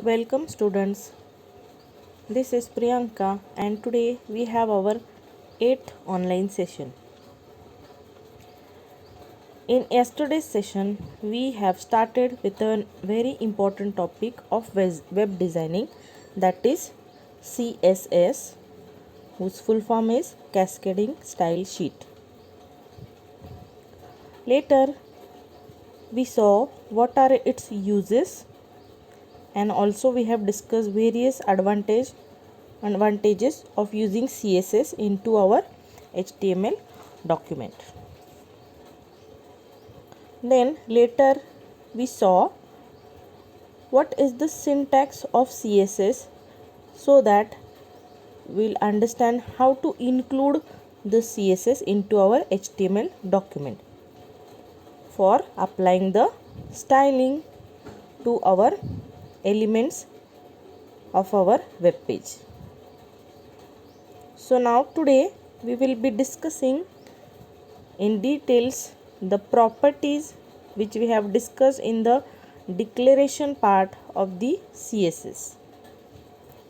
Welcome students. This is Priyanka and today we have our 8th online session. In yesterday's session we have started with a very important topic of web designing, that is CSS, whose full form is Cascading Style Sheet. Later we saw what are its uses, and also we have discussed various advantages of using CSS into our HTML document. Then later we saw what is the syntax of CSS, so that we'll understand how to include the CSS into our HTML document for applying the styling to our elements of our web page. So now today we will be discussing in details the properties which we have discussed in the declaration part of the CSS.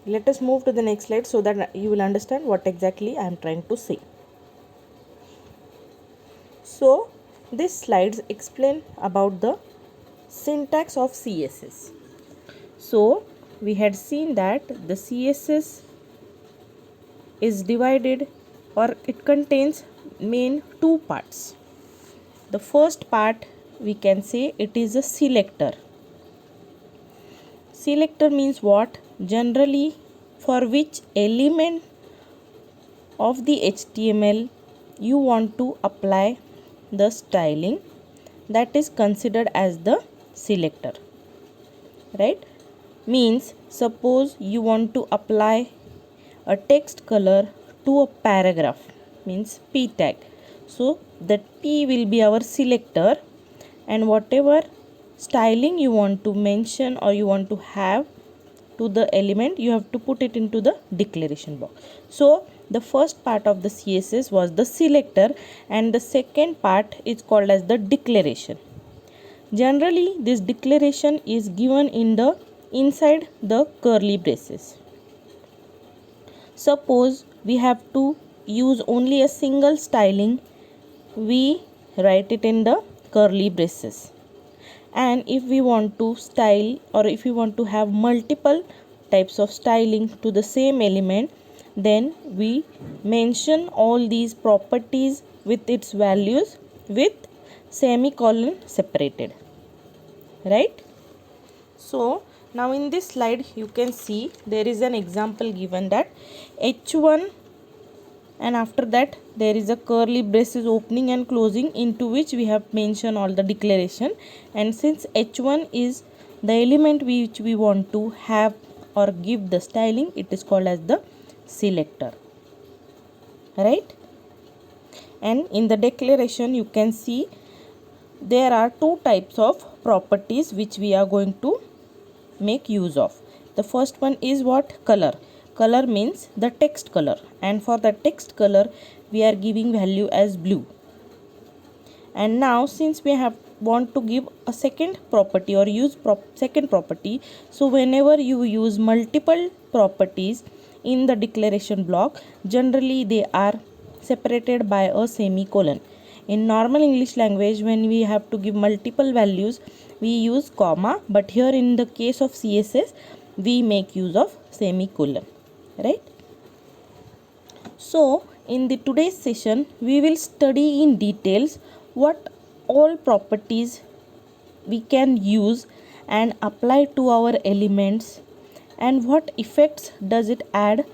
Let us move to the next slide so that you will understand what exactly I am trying to say. So these slides explain about the syntax of CSS. So we had seen that the CSS is divided, or it contains main two parts. The first part we can say it is a selector. Selector means what? Generally for which element of the HTML you want to apply the styling, that is considered as the selector, right? Means suppose you want to apply a text color to a paragraph, means p tag. So that p will be our selector, and whatever styling you want to mention or you want to have to the element, you have to put it into the declaration box. So the first part of the CSS was the selector, and the second part is called as the declaration. Generally this declaration is given in the inside the curly braces. Suppose we have to use only a single styling, we write it in the curly braces. And if we want to style, or if we want to have multiple types of styling to the same element, then we mention all these properties with its values with semicolon separated, right? So now in this slide you can see there is an example given that h1, and after that there is a curly braces opening and closing, into which we have mentioned all the declaration. And since h1 is the element which we want to have or give the styling, it is called as the selector, right? And in the declaration you can see there are two types of properties which we are going to make use of. The first one is what? Color. Color means the text color, and for the text color we are giving value as blue. And now since we have want to give a second property or use second property, so whenever you use multiple properties in the declaration block, generally they are separated by a semicolon. In normal English language, when we have to give multiple values, we use comma, but here in the case of CSS we make use of semicolon, right? So in the today's session we will study in details what all properties we can use and apply to our elements, and what effects does it add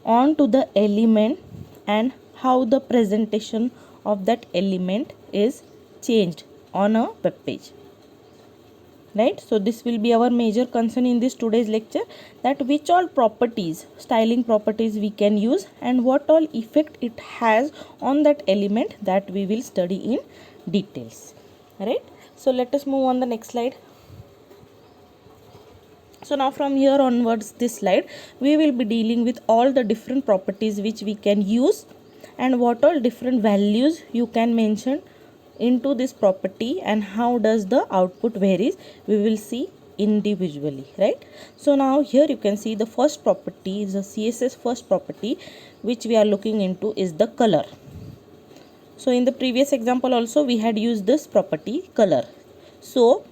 on to the element, and how the presentation of that element is changed on a web page, right? So this will be our major concern in this today's lecture, that which all properties, styling properties we can use, and what all effect it has on that element, that we will study in details, right? So let us move on the next slide. So now from here onwards, this slide we will be dealing with all the different properties which we can use, and what all different values you can mention into this property, and how does the output varies, we will see individually, right? So now here you can see the first property is the CSS first property which we are looking into is the color. So in the previous example also we had used this property color. So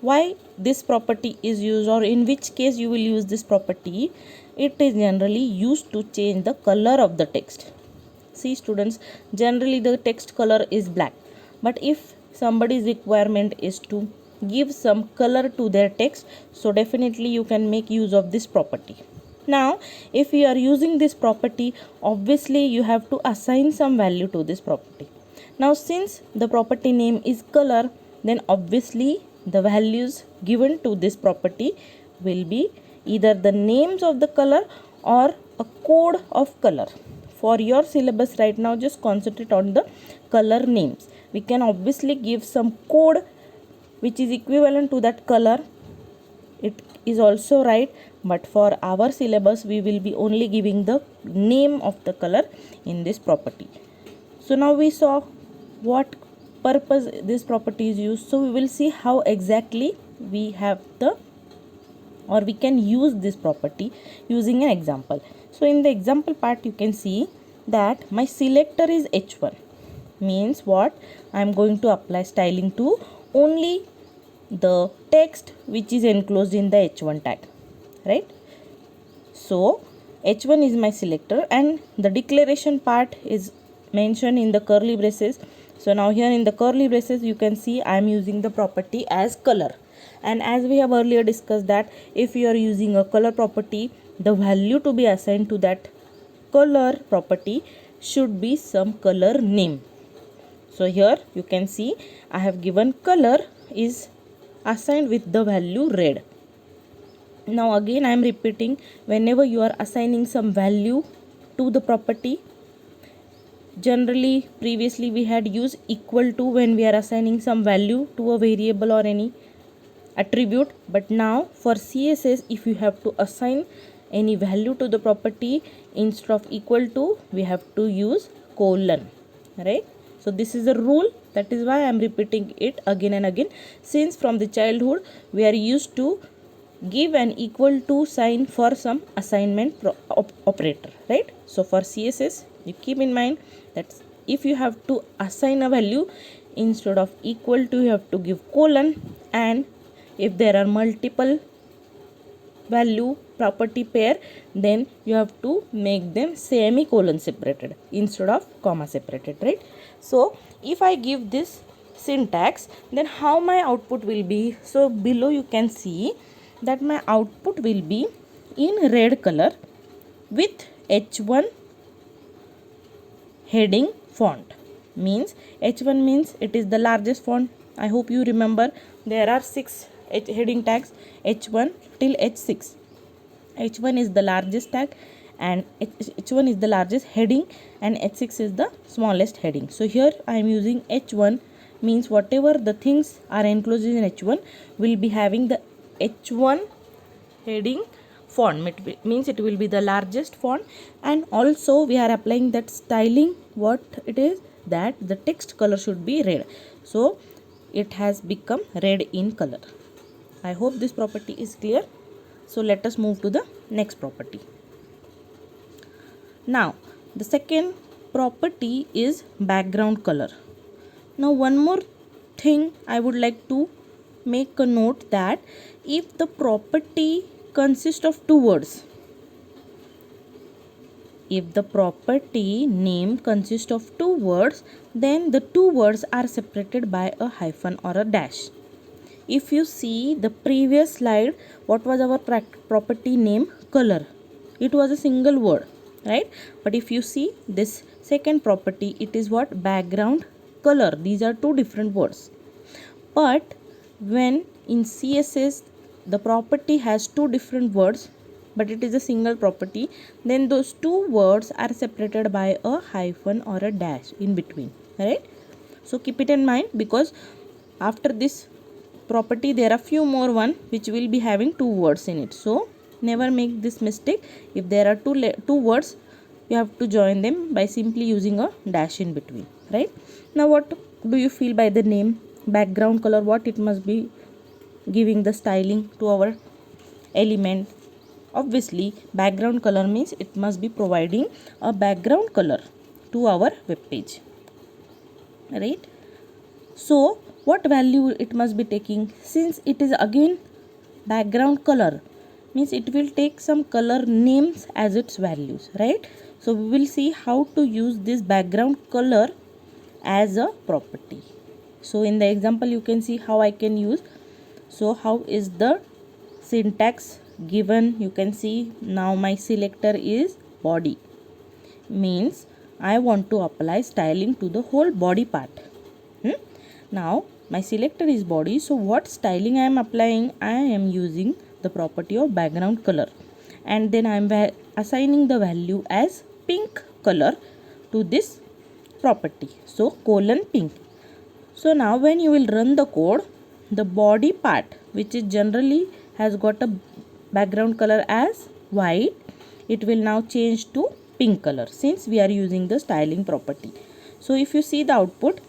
why this property is used, or in which case you will use this property? It is generally used to change the color of the text. See students, generally the text color is black, but if somebody's requirement is to give some color to their text, so definitely you can make use of this property. Now if you are using this property, obviously you have to assign some value to this property. Now since the property name is color, then obviously the values given to this property will be either the names of the color or a code of color. For your syllabus right now, just concentrate on the color names. We can obviously give some code which is equivalent to that color. It is also right, but for our syllabus we will be only giving the name of the color in this property. So now we saw what purpose this property is used. So we will see how exactly we have the, or we can use this property using an example. So in the example part you can see that my selector is h1, means what? I am going to apply styling to only the text which is enclosed in the h1 tag, right? So h1 is my selector and the declaration part is mentioned in the curly braces. So now here in the curly braces you can see I am using the property as color, and as we have earlier discussed that if you are using a color property, the value to be assigned to that color property should be some color name. So here you can see I have given color is assigned with the value red. Now again I am repeating, whenever you are assigning some value to the property, generally previously we had used equal to when we are assigning some value to a variable or any attribute, but now for CSS if you have to assign any value to the property, instead of equal to we have to use colon, right? So this is a rule, that is why I am repeating it again and again, since from the childhood we are used to give an equal to sign for some assignment operator, right? So for CSS you keep in mind that if you have to assign a value, instead of equal to you have to give colon, and if there are multiple value property pair, then you have to make them semicolon separated instead of comma separated, right? So if I give this syntax, then how my output will be? So below you can see that my output will be in red color with h1 heading font. Means h1 means it is the largest font. I hope you remember there are 6 heading tags, h1 till h6. h1 is the largest tag and h1 is the largest heading and h6 is the smallest heading. So here I am using h1, means whatever the things are enclosed in h1 will be having the h1 heading font, means it will be the largest font. And also we are applying that styling, what it is, that the text color should be red, so it has become red in color. I hope this property is clear. So let us move to the next property. Now the second property is background color. Now one more thing I would like to make a note, that if the property consists of two words, if the property name consists of two words, then the two words are separated by a hyphen or a dash. If you see the previous slide, what was our property name? Color. It was a single word, right? But if you see this second property, it is what? Background color. These are two different words. But when in CSS the property has two different words, but it is a single property, then those two words are separated by a hyphen or a dash in between, right? So keep it in mind, because after this property there are few more one which will be having two words in it. So never make this mistake. If there are two words, you have to join them by simply using a dash in between, right? Now what do you feel by the name background color? What it must be giving the styling to our element. Obviously, background color means it must be providing a background color to our web page, right? So what value it must be taking? Since it is again background color, means it will take some color names as its values, right? So we will see how to use this background color as a property. So in the example you can see how I can use. So how is the syntax given? You can see now my selector is body, means I want to apply styling to the whole body part. Now my selector is body, so what styling I am applying? I am using the property of background color, and then I am assigning the value as pink color to this property, so colon pink. So now when you will run the code, the body part, which is generally has got a background color as white, it will now change to pink color since we are using the styling property. So if you see the output,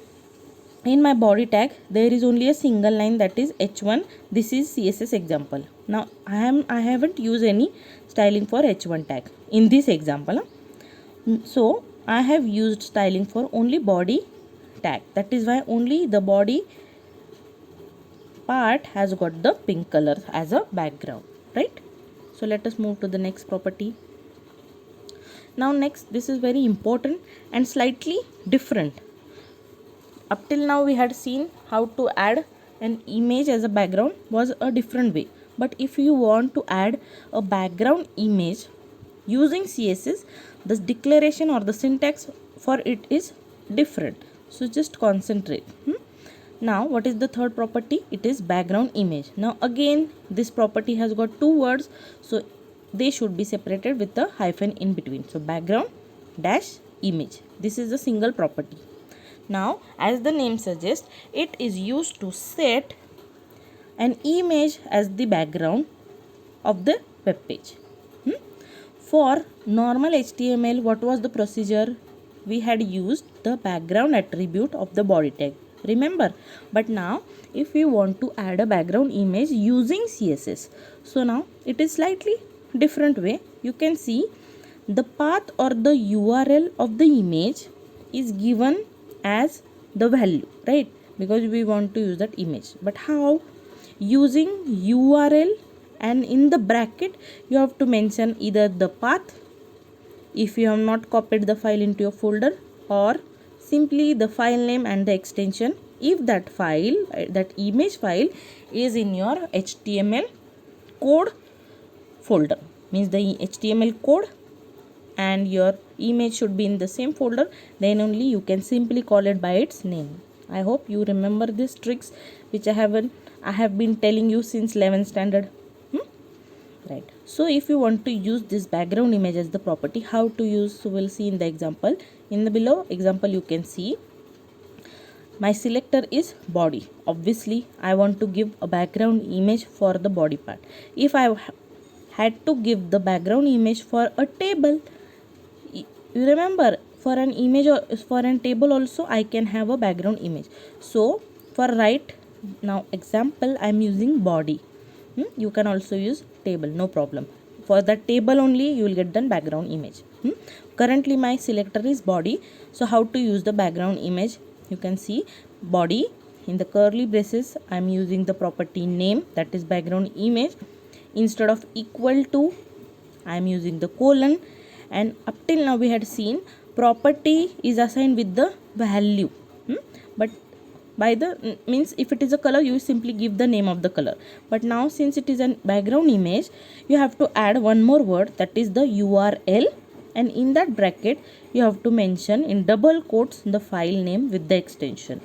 in my body tag there is only a single line, that is h1. This is CSS example. Now I haven't used any styling for h1 tag in this example. So I have used styling for only body tag. That is why only the body part has got the pink color as a background, right? So let us move to the next property. Now next, this is very important and slightly different. Up till now we had seen how to add an image as a background was a different way. But if you want to add a background image using CSS, the declaration or the syntax for it is different. So just concentrate. Now what is the third property? It is background image. Now again this property has got two words, so they should be separated with a hyphen in between. So background dash image. This is a single property. Now as the name suggests, it is used to set an image as the background of the web page. For normal HTML, what was the procedure? We had used the background attribute of the body tag, remember? But now if we want to add a background image using CSS, so now it is slightly different way. You can see the path or the URL of the image is given as the value, right? Because we want to use that image. But how? Using URL, and in the bracket you have to mention either the path if you have not copied the file into your folder, or simply the file name and the extension if that file, that image file is in your HTML code folder, means the HTML code and your image should be in the same folder, then only you can simply call it by its name. I hope you remember these tricks which I have been telling you since 11th standard. Right. So if you want to use this background image as the property, how to use? So we'll see in the example. In the below example you can see my selector is body. Obviously I want to give a background image for the body part. If I had to give the background image for a table, you remember for an image or for an table also I can have a background image. So for right now example I am using body. You can also use table, no problem. For the table only you will get the background image. Currently my selector is body. So how to use the background image? You can see body, in the curly braces I am using the property name, that is background image. Instead of equal to I am using the colon, and up till now we had seen property is assigned with the value. But by the means if it is a color you simply give the name of the color, but now since it is a background image you have to add one more word, that is the URL, and in that bracket you have to mention in double quotes the file name with the extension.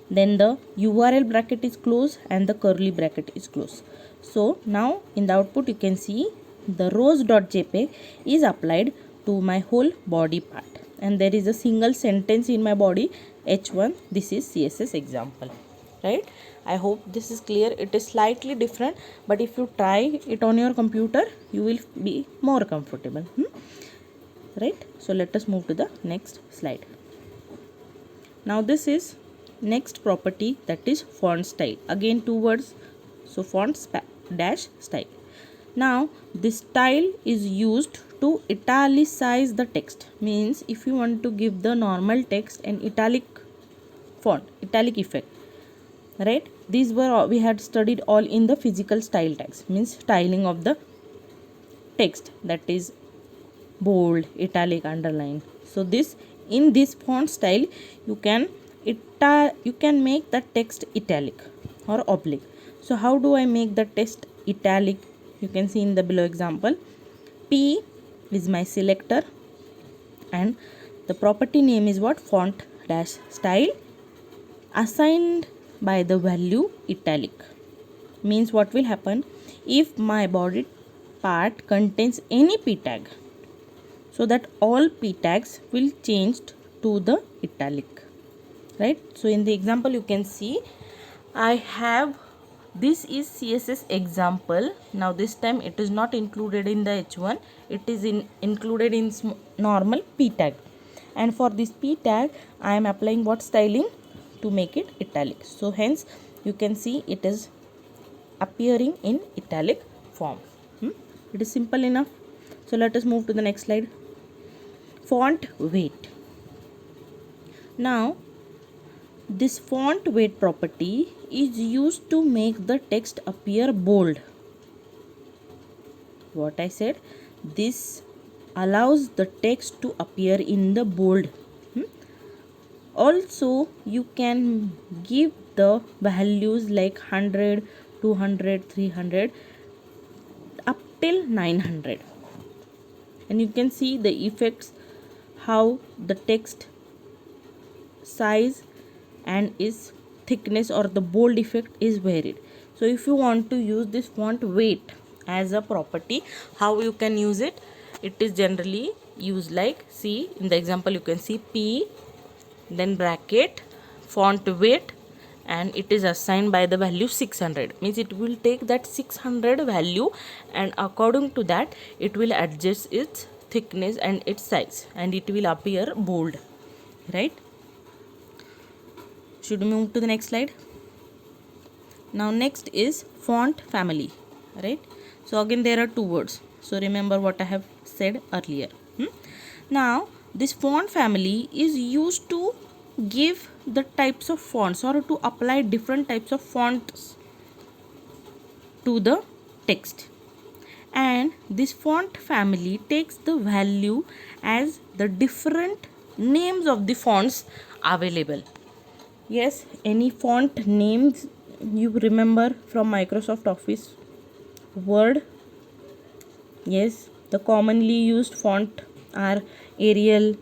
Then the URL bracket is closed and the curly bracket is closed. So now in the output you can see the rose.jpg is applied to my whole body part, and there is a single sentence in my body h1. This is CSS example, right? I hope this is clear. It is slightly different, but if you try it on your computer you will be more comfortable, right? So let us move to the next slide. Now this is next property, that is font style. Again two words, so font dash style. Now this style is used to italicize the text, means if you want to give the normal text an italic font, italic effect, right? These were all, we had studied all in the physical style tags, means styling of the text, that is bold, italic, underline. So this, in this font style you can make the text italic or oblique. So how do I make the text italic? You can see in the below example. P is my selector and the property name is what? Font dash style assigned by the value italic. Means what will happen if my body part contains any p tag, so that all p tags will change to the italic, right? So in the example you can see I have, this is CSS example. Now this time it is not included in the H1, it is included in normal p tag, and for this p tag I am applying what styling to make it italic. So hence you can see it is appearing in italic form. It is simple enough. So let us move to the next slide. Font weight. Now this font weight property is used to make the text appear bold. What I said, this allows the text to appear in the bold. Also you can give the values like 100, 200, 300 up till 900, and you can see the effects, how the text size and its thickness or the bold effect is varied. So if you want to use this font weight as a property, how you can use it? It is generally used like, see in the example you can see P, then bracket, font weight, and it is assigned by the value 600, means it will take that 600 value and according to that it will adjust its thickness and its size and it will appear bold, right? Should we move to the next slide? Now next is font family, right? So again there are two words, so remember what I have said earlier. Now this font family is used to give the types of fonts or to apply different types of fonts to the text, and this font family takes the value as the different names of the fonts available. Yes, any font names you remember from Microsoft Office Word? Yes, the commonly used font are Arial,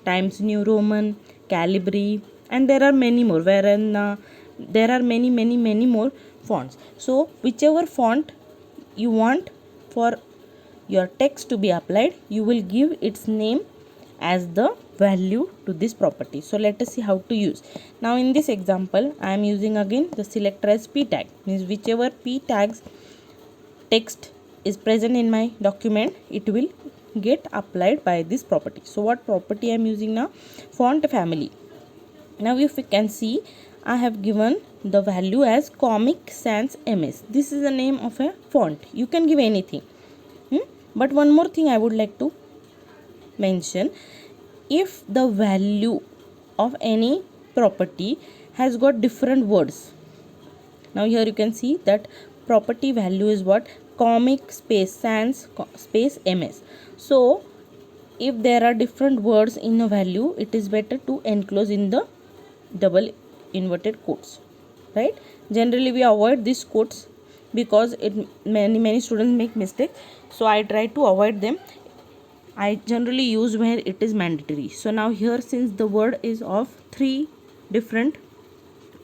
Times New Roman, Calibri, and there are many more, wherein there are many more fonts. So whichever font you want for your text to be applied, you will give its name as the value to this property. So let us see how to use. Now in this example I am using again the selector as p tag, means whichever p tags text is present in my document, it will get applied by this property. So what property I am using now? Font family. Now if you can see, I have given the value as Comic Sans MS. This is the name of a font. You can give anything. But one more thing I would like to mention, if the value of any property has got different words. Now here you can see that property value is what? Comic space sans space MS. So if there are different words in a value, it is better to enclose in the double inverted quotes, right? Generally we avoid these quotes because many students make mistake, so I try to avoid them. I generally use where it is mandatory. So now here, since the word is of 3 different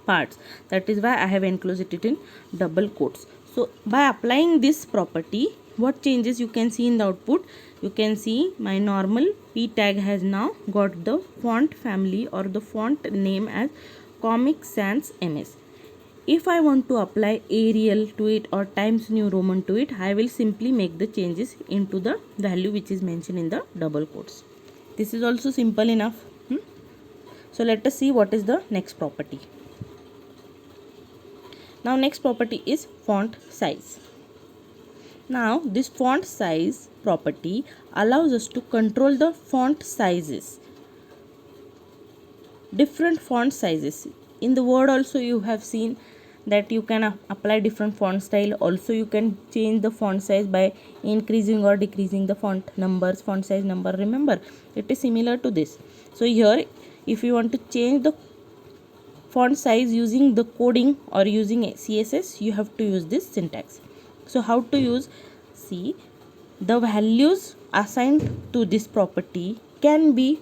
parts, that is why I have enclosed it in double quotes. So by applying this property, what changes you can see in the output? You can see my normal p tag has now got the font family or the font name as Comic Sans MS. If I want to apply Arial to it or Times New Roman to it, I will simply make the changes into the value which is mentioned in the double quotes. This is also simple enough. So let us see what is the next property. Now next property is font size. Now this font size property allows us to control the font sizes, different font sizes. In the Word also you have seen that you can apply different font style. Also you can change the font size by increasing or decreasing the font size number. Remember, it is similar to this. So here if you want to change the font size using the coding or using CSS, you have to use this syntax. So how to use? See, the values assigned to this property can be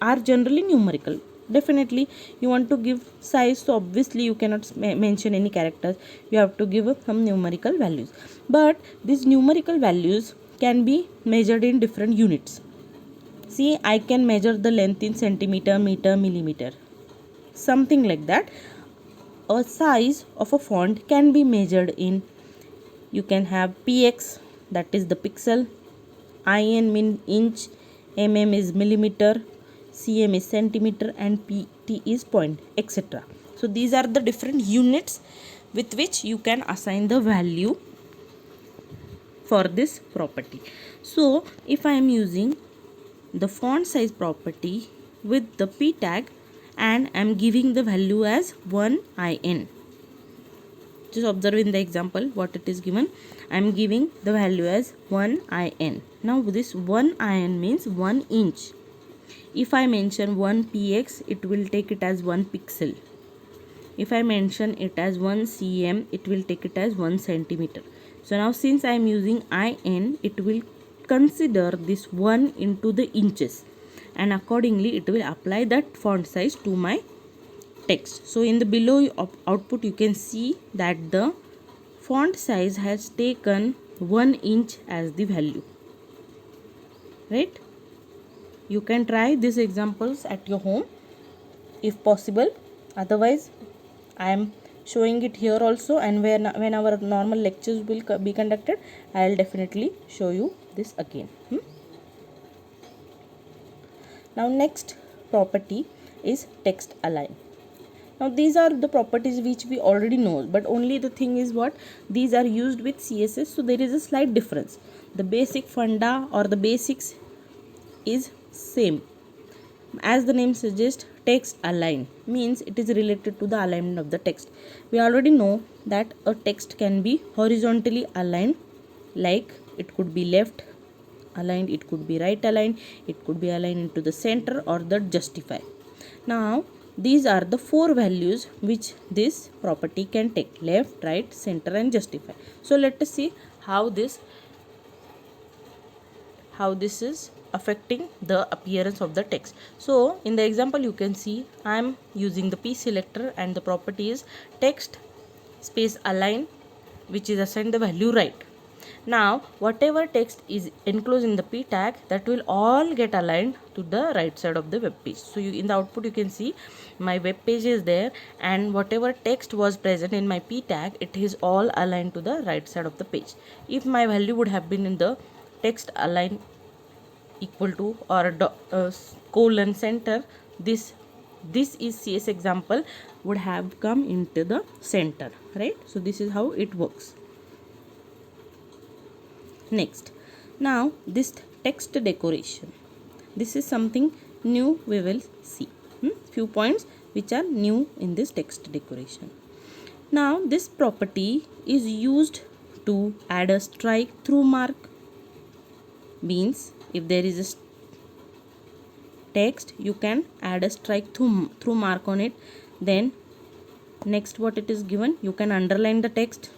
are generally numerical. Definitely you want to give size, so obviously you cannot mention any characters, you have to give some numerical values. But these numerical values can be measured in different units. See, I can measure the length in centimeter, meter, millimeter, something like that. A size of a font can be measured in, you can have px, that is the pixel, in mean inch, mm is millimeter, cm is centimeter, and pt is point, etc. So these are the different units with which you can assign the value for this property. So if I am using the font size property with the p tag and I am giving the value as 1in, just observe in the example what it is given. I am giving the value as 1in. Now this 1in means 1 inch. If I mention 1 px, it will take it as 1 pixel. If I mention it as 1 cm, it will take it as 1 centimeter. So now since I am using in, it will consider this 1 into the inches, and accordingly it will apply that font size to my text. So in the below output you can see that the font size has taken 1 inch as the value, right? You can try these examples at your home if possible. Otherwise I am showing it here also, and when our normal lectures will be conducted, I will definitely show you this again. Now next property is text align. Now these are the properties which we already know, but only the thing is what, these are used with CSS, so there is a slight difference. The basic funda or the basics is same. As the name suggests, text align means it is related to the alignment of the text. We already know that a text can be horizontally aligned, like it could be left aligned, it could be right aligned, it could be aligned into the center or the justify. Now these are the 4 values which this property can take: left, right, center, and justify. So let us see how this is affecting the appearance of the text. So in the example you can see I am using the p selector, and the property is text space align, which is assigned the value right. Now whatever text is enclosed in the p tag, that will all get aligned to the right side of the web page. So in the output you can see my web page is there, and whatever text was present in my p tag, it is all aligned to the right side of the page. If my value would have been in the text align equal to or colon center, this is CS example would have come into the center, right? So this is how it works. Next, now this text decoration, this is something new we will see. Few points which are new in this text decoration. Now this property is used to add a strike through mark. Means if there is a text, you can add a strike through mark on it. Then next what it is given, you can underline the text,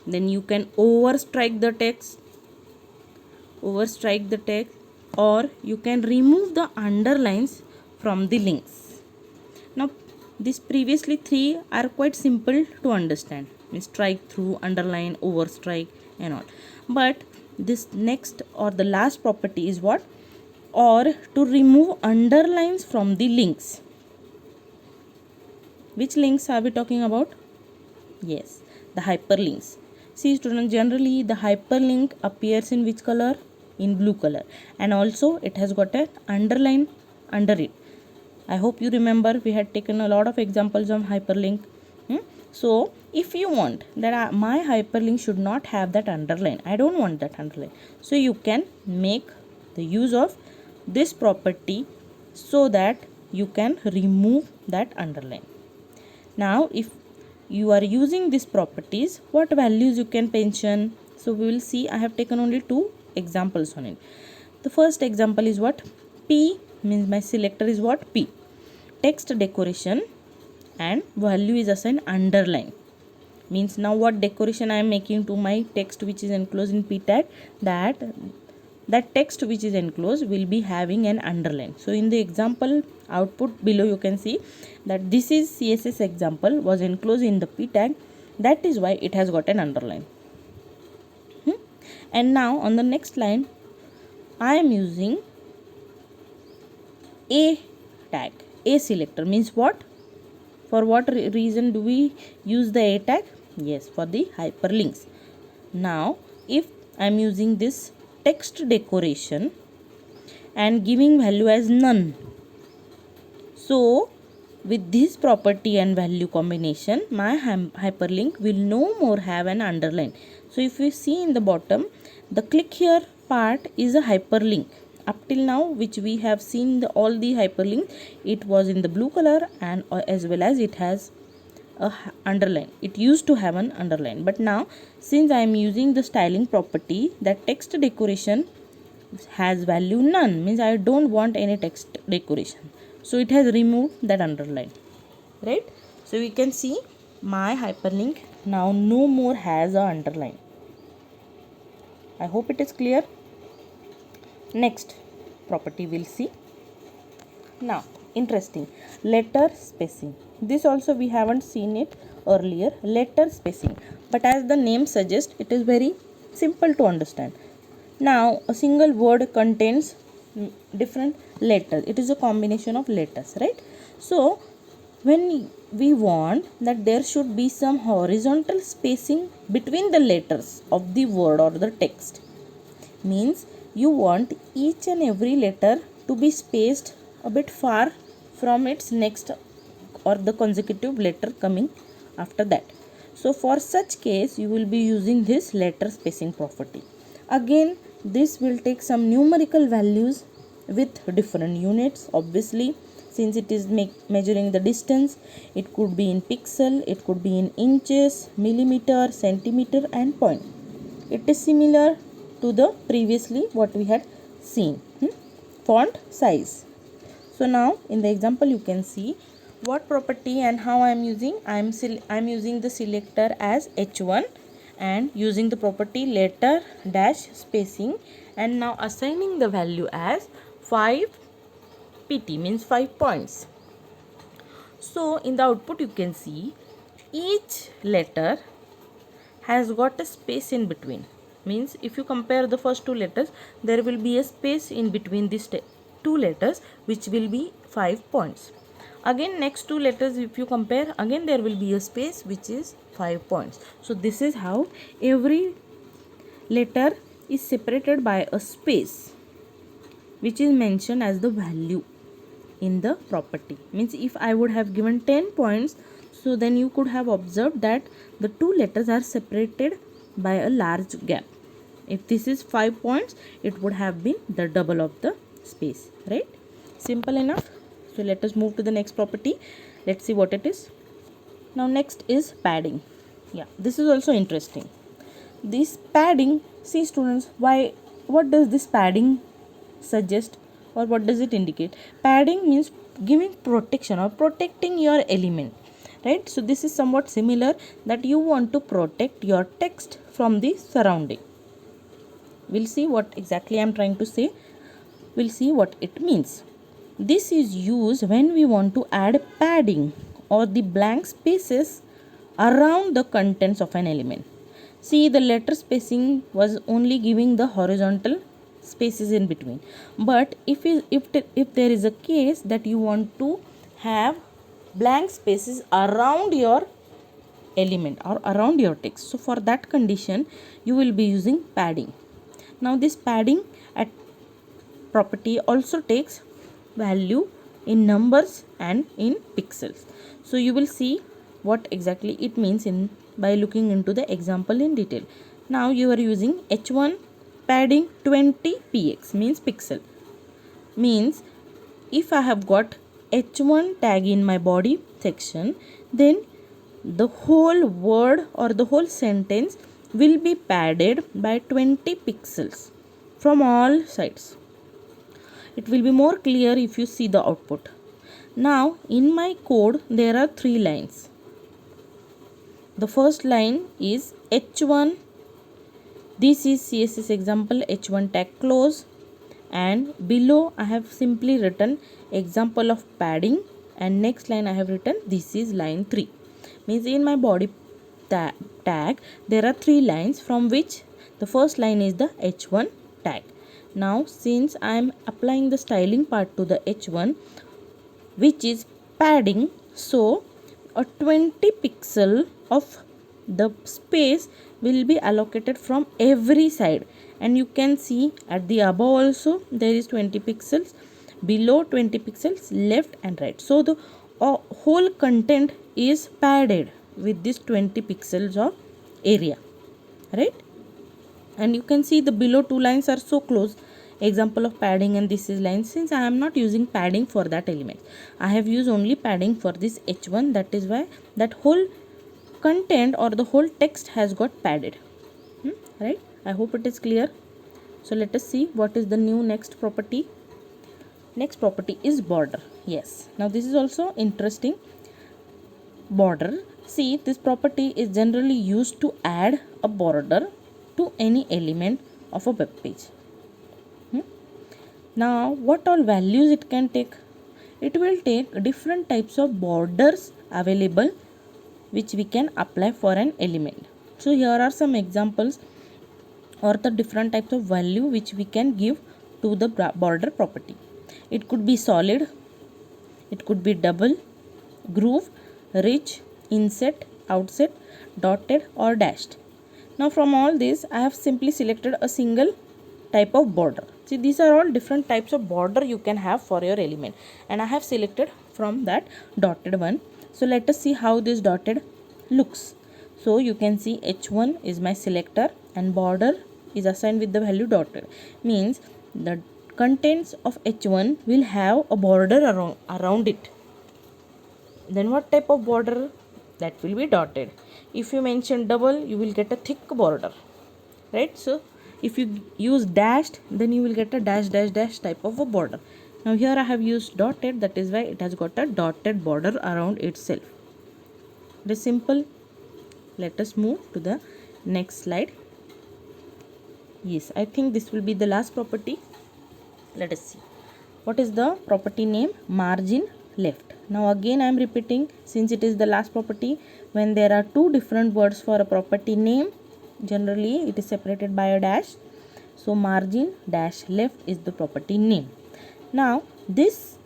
then you can overstrike the text, or you can remove the underlines from the links. Now these previously 3 are quite simple to understand, means strike through, underline, overstrike and all. But this next or the last property is what, or to remove underlines from the links. Which links are we talking about? Yes, the hyperlinks. See students, generally the hyperlink appears in which color? In blue color, and also it has got an underline under it. I hope you remember we had taken a lot of examples of hyperlink. So if you want that my hyperlink should not have that underline, I don't want that underline, so you can make the use of this property so that you can remove that underline. Now if you are using these properties, what values you can mention? So we will see. I have taken only 2 examples on it. The first example is what? P means my selector is what? P. Text decoration and value is assigned underline. Means now what decoration I am making to my text which is enclosed in p tag, that text which is enclosed will be having an underline. So in the example output below you can see that this is CSS example was enclosed in the p tag, that is why it has got an underline. And now on the next line I am using a tag. A selector means what? For what reason do we use the a tag? Yes, for the hyperlinks. Now if I am using this text decoration and giving value as none, so with this property and value combination my hyperlink will no more have an underline. So if you see in the bottom, the click here part is a hyperlink. Up till now which we have seen all the hyperlinks, it was in the blue color and as well as it has a underline. It used to have an underline, but now since I am using the styling property, that text decoration has value none, means I don't want any text decoration, so it has removed that underline, right? So we can see my hyperlink now no more has a underline. I hope it is clear. Next property we'll see. Now interesting, letter spacing. This also we haven't seen it earlier, letter spacing, but as the name suggests it is very simple to understand. Now a single word contains different letters, it is a combination of letters, right? So when we want that there should be some horizontal spacing between the letters of the word or the text, means you want each and every letter to be spaced a bit far from its next or the consecutive letter coming after that. So for such case you will be using this letter spacing property. Again this will take some numerical values with different units, obviously, since it is measuring the distance. It could be in pixel, it could be in inches, millimeter, centimeter and point. It is similar to the previously what we had seen. Font size. So now in the example you can see what property and how I am using. I am using the selector as H1 and using the property letter dash spacing, and now assigning the value as 5 pt, means 5 points. So in the output you can see each letter has got a space in between, means if you compare the first 2 letters there will be a space in between these 2 letters which will be 5 points. Again next 2 letters if you compare, again there will be a space which is 5 points. So this is how every letter is separated by a space which is mentioned as the value in the property. Means if I would have given 10 points, so then you could have observed that the 2 letters are separated by a large gap. If this is 5 points, it would have been the double of the space, right? Simple enough. So let us move to the next property. Let's see what it is. Now next is padding. Yeah, this is also interesting. This padding, see students, what does this padding suggest or what does it indicate? Padding means giving protection or protecting your element, right? So this is somewhat similar, that you want to protect your text from the surrounding. We'll see what exactly I am trying to say. We'll see what it means. This is used when we want to add padding or the blank spaces around the contents of an element. See, the letter spacing was only giving the horizontal spaces in between, but if there is a case that you want to have blank spaces around your element or around your text, so for that condition you will be using padding. Now this padding at property also takes value in numbers and in pixels. So you will see what exactly it means in by looking into the example in detail. Now you are using h1 padding 20 px means pixel, means if I have got h1 tag in my body section, then the whole word or the whole sentence will be padded by 20 pixels from all sides. It will be more clear if you see the output. Now in my code there are 3 lines. The first line is h1, this is CSS example h1 tag close, and below I have simply written example of padding, and next line I have written this is line 3. Means in my body tag there are 3 lines, from which the first line is the h1 tag. Now since I am applying the styling part to the h1, which is padding, so a 20 pixel of the space will be allocated from every side, and you can see at the above also there is 20 pixels, below 20 pixels, left and right. So the whole content is padded with this 20 pixels of area, right? And you can see the below 2 lines are so close, example of padding, and this is line. Since I am not using padding for that element, I have used only padding for this h1, that is why that whole content or the whole text has got padded. Right, I hope it is clear. So let us see what is the new next property. Next property is border. Yes, now this is also interesting. Border, see, this property is generally used to add a border to any element of a web page. Now what all values it can take? It will take different types of borders available which we can apply for an element. So here are some examples or the different types of value which we can give to the border property. It could be solid, it could be double, groove, rich, inset, outset, dotted or dashed. Now from all this I have simply selected a single type of border. See, these are all different types of border you can have for your element, and I have selected from that dotted one. So let us see how this dotted looks. So you can see h1 is my selector and border is assigned with the value dotted, means the contents of h1 will have a border around it. Then what type of border? That will be dotted. If you mention double, you will get a thick border, right? So if you use dashed, then you will get a dash dash dash type of a border. Now here I have used dotted, that is why it has got a dotted border around itself. It is simple. Let us move to the next slide. Yes, I think this will be the last property. Let us see. What is the property name? Margin left. Now again I am repeating, since it is the last property, when there are two different words for a property name, generally it is separated by a dash. So margin dash left is the property name. Now this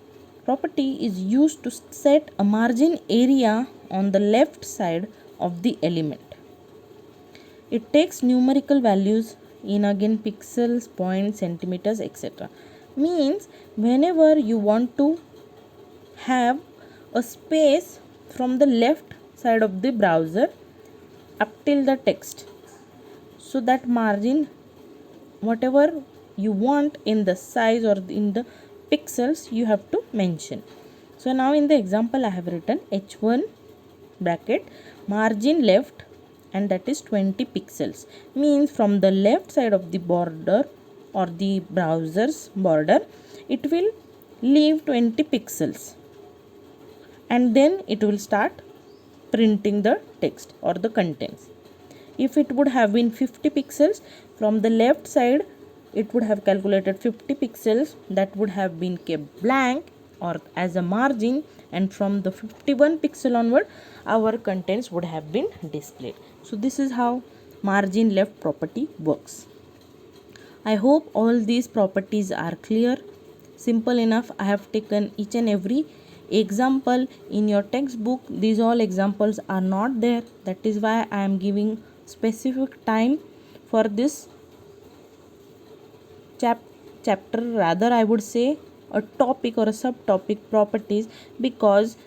property is used to set a margin area on the left side of the element. It takes numerical values in again pixels, points, centimeters, etc. Means whenever you want to have a space from the left side of the browser up till the text, so that margin, whatever you want in the size or in the pixels, you have to mention. So now in the example I have written h1 bracket margin left, and that is 20 pixels, means from the left side of the border or the browser's border it will leave 20 pixels, and then it will start printing the text or the contents. If it would have been 50 pixels, from the left side it would have calculated 50 pixels, that would have been kept blank or as a margin, and from the 51 pixel onward our contents would have been displayed. So this is how margin left property works. I hope all these properties are clear. Simple enough. I have taken each and every example in your textbook. These all examples are not there, that is why I am giving specific time for this chapter, rather I would say a topic or a subtopic, properties, because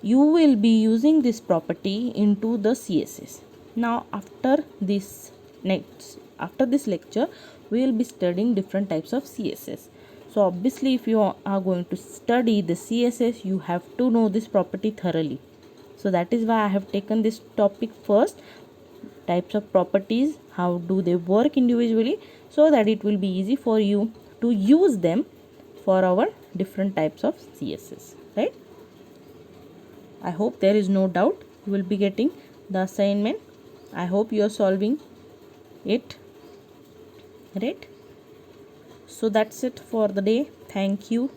you will be using this property into the CSS. Now after this lecture we will be studying different types of CSS. So obviously if you are going to study the CSS, you have to know this property thoroughly. So that is why I have taken this topic first, types of properties, how do they work individually, so that it will be easy for you to use them for our different types of CSS, right? I hope there is no doubt. You will be getting the assignment. I hope you are solving it, right? So that's it for the day. Thank you.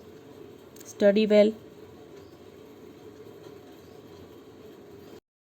Study well.